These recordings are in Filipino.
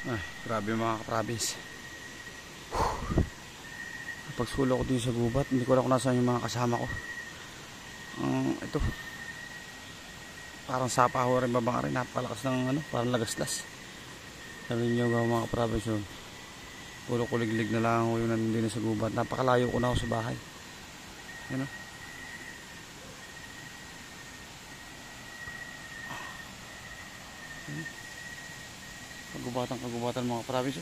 Ay, grabe mga kaprabis. Pagsulo ko din sa gubat, hindi ko alam kung nasaan yung mga kasama ko. Ito. Parang sapa ho rin babang rin. Napakalakas ng ano, parang lagaslas. Sabi niyo mga kaprabis yun. Puro kuliglig na lang ho yung nandun sa gubat. Napakalayo ko na ako sa bahay. Yan o. Kagubatan mga kaprabis.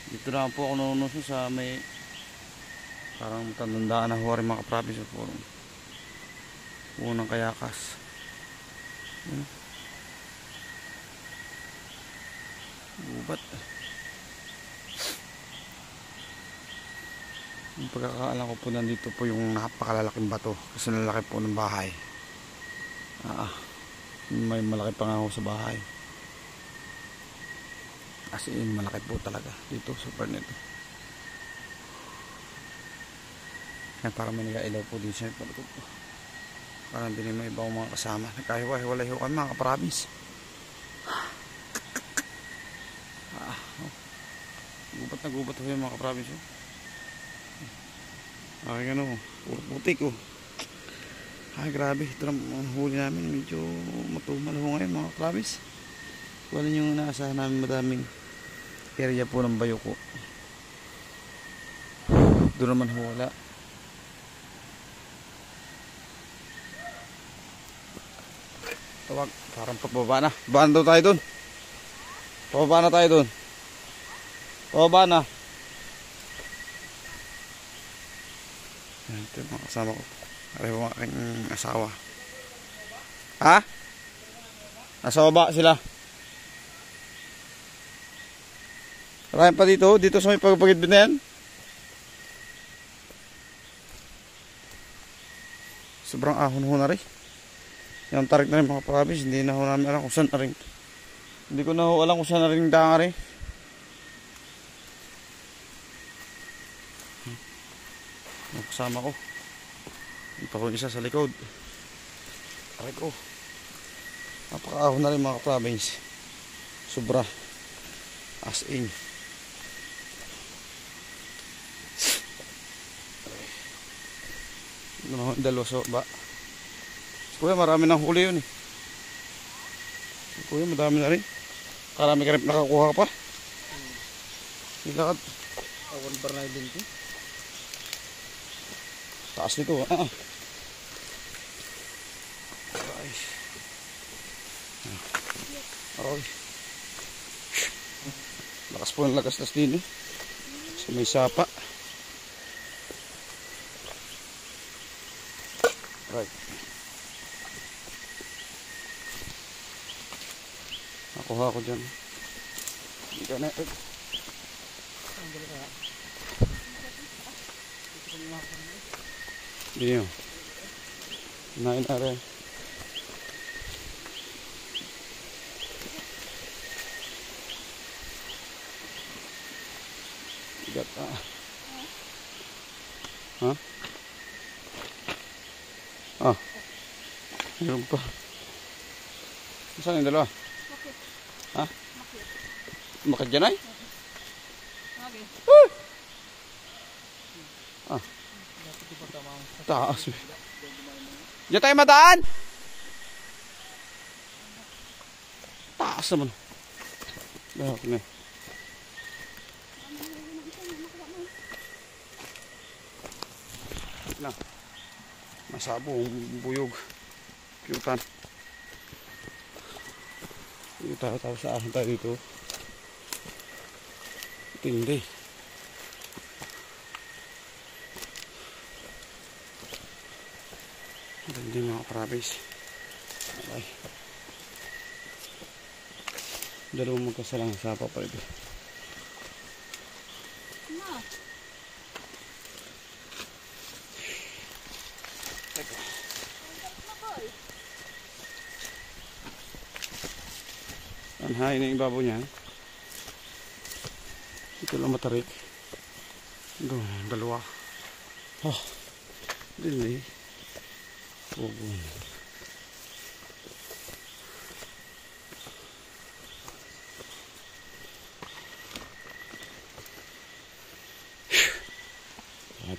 Dito na po ako nanunuso sa may parang tandaan na ho rin mga kaprabis. Unang kayakas. Gubat. Yung pagkakaalam ko po nandito po yung napakalalaking bato kasi lalaki po ng bahay. May malaki pa nga ako sa bahay. As in malaki po talaga dito sa part nito. Yan, parang may nag-ailaw po din siya. Parang din may ibang mga kasama. Nagkahiwa-hiwalay ho kami mga kaprabis. Gubat na gubat ho yung mga kaprabis. Ay ano, puro putik oh. Ay grabe, ito na ang huli namin. Medyo matumal ho ngayon mga kaprabis. Wala yung naasahan namin madaming area po ng bayoko. Doon naman ho wala. Tawag, parang pababa na. Baan daw tayo doon. Pababa na tayo doon. Pababa na. Yan, ito yung mga kasama ko. Aray po aking asawa. Ha? Nasa baba sila. Marami pa dito. Dito sa may pagpagidbid na yan. Sobrang ahon ho na rin. Yung tarik na rin mga kaprabis. Hindi na ho namin alam kung saan na rin. Hindi ko na ho alam kung saan na rin daan rin. Yung kasama ko. Ito ko isa sa likod. Tarik ko. Napakaahon na rin mga kaprabis. Sobra. As in. Dalawa sa ba. Kuya, marami nang huli yun eh. Kuya, madami na rin. Karami ka rin nakakuha pa. Ilakad. Awan bar na din ito. Taas nito. Ay. Ay. Lakas po ng lakas-las din eh. So may sapa. Right. Nakuha ko dyan. Hindi ka na. Hindi nyo. Nain na rin. Bigat ha? Meron pa. Saan yung dalawa? Bakit? Ha? Bakit? Bakit dyan ay? Okay. Taas. Diyan tayo madaan! Taas naman. Bakit na? Na. Masabo ang buyog. Piutan. Tayo sa akin tayo dito. Tindi. Tindi mga kaprabis. Okay. Dalawang magkasalang sapa pa ito. Anhay na yung ibabaw niya. Ito lang matarik. Doon, dalawa. Oh, dili. Pugon.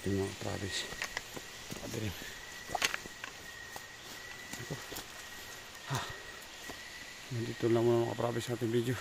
natin mga province. Padilim. Nandito lang muna mga province sa ating video.